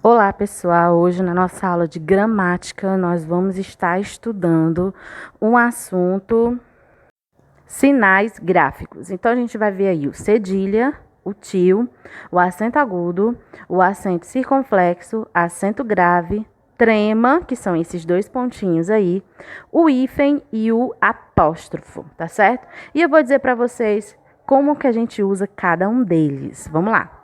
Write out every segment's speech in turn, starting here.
Olá, pessoal! Hoje na nossa aula de gramática nós vamos estar estudando um assunto sinais gráficos. Então a gente vai ver aí o cedilha, o tio, o acento agudo, o acento circunflexo, acento grave, trema, que são esses dois pontinhos aí, o hífen e o apóstrofo, tá certo? E eu vou dizer para vocês como que a gente usa cada um deles. Vamos lá!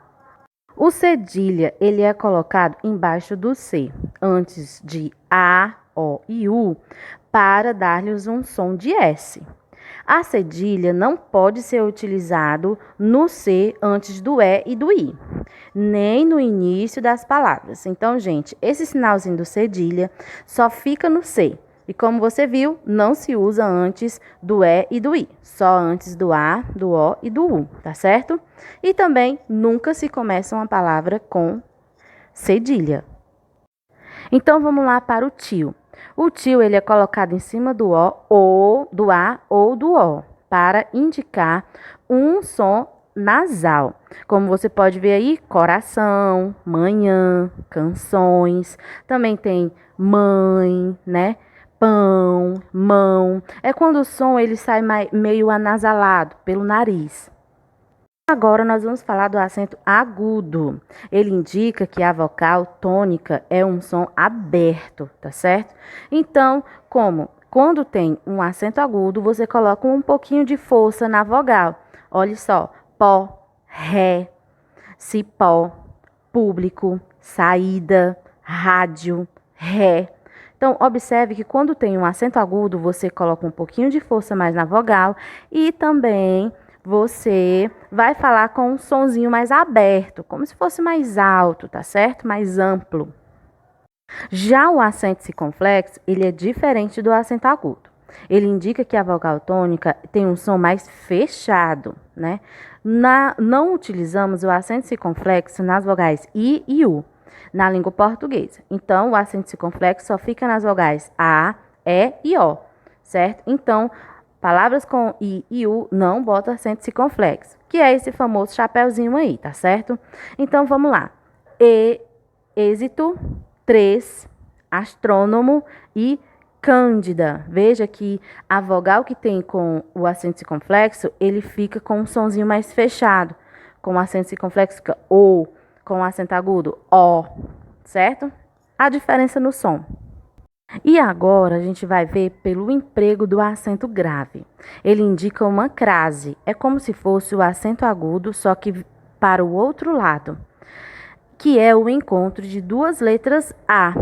O cedilha, ele é colocado embaixo do C, antes de A, O e U, para dar-lhes um som de S. A cedilha não pode ser utilizado no C antes do E e do I, nem no início das palavras. Então, gente, esse sinalzinho do cedilha só fica no C. E como você viu, não se usa antes do E e do I, só antes do A, do O e do U, tá certo? E também nunca se começa uma palavra com cedilha. Então vamos lá para o tio. O tio ele é colocado em cima do O ou do A ou do O para indicar um som nasal. Como você pode ver aí, coração, manhã, canções, também tem mãe, né? Pão, mão. É quando o som ele sai meio anasalado pelo nariz. Agora nós vamos falar do acento agudo. Ele indica que a vogal tônica é um som aberto, tá certo? Então, quando tem um acento agudo, você coloca um pouquinho de força na vogal. Olha só, pó, ré, cipó, público, saída, rádio, ré. Então, observe que quando tem um acento agudo, você coloca um pouquinho de força mais na vogal e também você vai falar com um sonzinho mais aberto, como se fosse mais alto, tá certo? Mais amplo. Já o acento circunflexo, ele é diferente do acento agudo. Ele indica que a vogal tônica tem um som mais fechado, né? Não utilizamos o acento circunflexo nas vogais I e U na língua portuguesa. Então, o acento circunflexo só fica nas vogais A, E e O, certo? Então, palavras com I e U não botam acento circunflexo, que é esse famoso chapéuzinho aí, tá certo? Então, vamos lá. Êxito, 3, astrônomo e cândida. Veja que a vogal que tem com o acento circunflexo, ele fica com um sonzinho mais fechado. Com o acento circunflexo fica O, com o acento agudo, O, certo? A diferença no som. E agora a gente vai ver pelo emprego do acento grave. Ele indica uma crase. É como se fosse o acento agudo, só que para o outro lado, que é o encontro de duas letras A,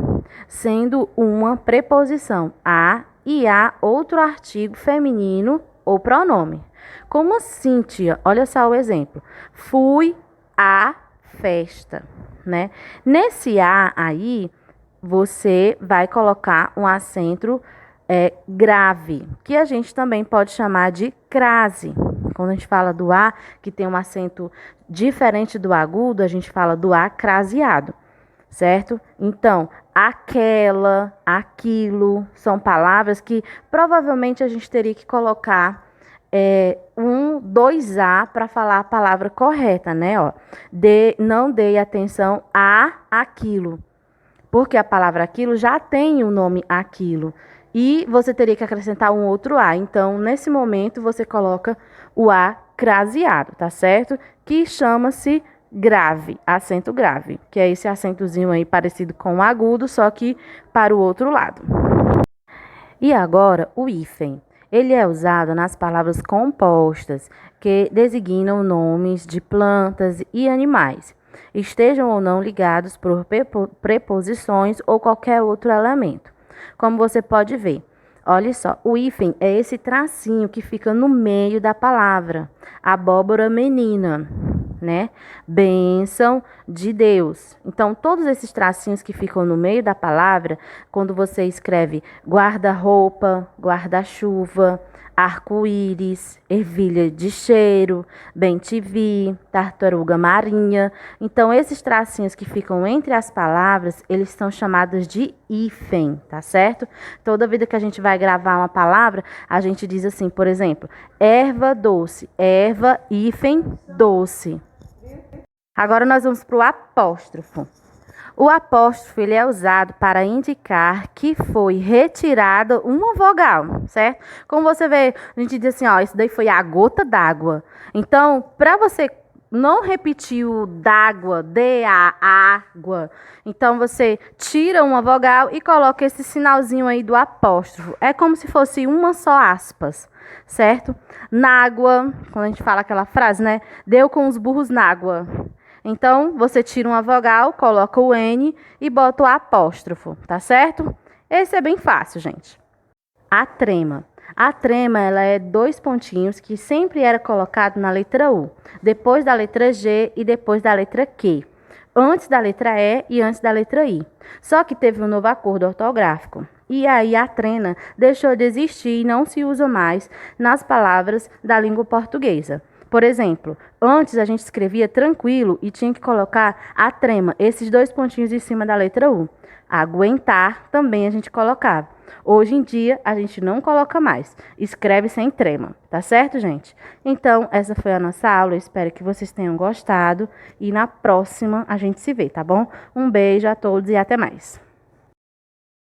sendo uma preposição A e A outro artigo feminino ou pronome. Como assim, tia? Olha só o exemplo. Fui à festa, né? Nesse A aí, você vai colocar um acento grave, que a gente também pode chamar de crase. Quando a gente fala do A, que tem um acento diferente do agudo, a gente fala do A craseado, certo? Então, aquela, aquilo, são palavras que provavelmente a gente teria que colocar dois A para falar a palavra correta, né? Ó, não dê atenção a aquilo, porque a palavra aquilo já tem o nome aquilo. E você teria que acrescentar um outro A. Então, nesse momento, você coloca o A craseado, tá certo? Que chama-se grave, acento grave. Que é esse acentozinho aí parecido com o agudo, só que para o outro lado. E agora, o hífen. Ele é usado nas palavras compostas, que designam nomes de plantas e animais, estejam ou não ligados por preposições ou qualquer outro elemento. Como você pode ver, olha só, o hífen é esse tracinho que fica no meio da palavra. Abóbora menina, né? Bênção de Deus. Então, todos esses tracinhos que ficam no meio da palavra, quando você escreve guarda-roupa, guarda-chuva, arco-íris, ervilha de cheiro, bem-te-vi, tartaruga marinha. Então, esses tracinhos que ficam entre as palavras, eles são chamados de hífen, tá certo? Toda vida que a gente vai gravar uma palavra, a gente diz assim, por exemplo, erva doce, erva, hífen, doce. Agora nós vamos para o apóstrofo. O apóstrofo ele é usado para indicar que foi retirada uma vogal, certo? Como você vê, a gente diz assim, ó, isso daí foi a gota d'água. Então, para você não repetir o d'água, água, então você tira uma vogal e coloca esse sinalzinho aí do apóstrofo. É como se fosse uma só aspas, certo? Nágua, quando a gente fala aquela frase, né? Deu com os burros nágua. Então, você tira uma vogal, coloca o N e bota o apóstrofo, tá certo? Esse é bem fácil, gente. A trema. A trema, ela é 2 pontinhos que sempre era colocado na letra U, depois da letra G e depois da letra Q, antes da letra E e antes da letra I. Só que teve um novo acordo ortográfico. E aí a trema deixou de existir e não se usa mais nas palavras da língua portuguesa. Por exemplo, antes a gente escrevia tranquilo e tinha que colocar a trema, esses 2 pontinhos em cima da letra U. Aguentar também a gente colocava. Hoje em dia a gente não coloca mais, escreve sem trema, tá certo, gente? Então, essa foi a nossa aula, eu espero que vocês tenham gostado e na próxima a gente se vê, tá bom? Um beijo a todos e até mais.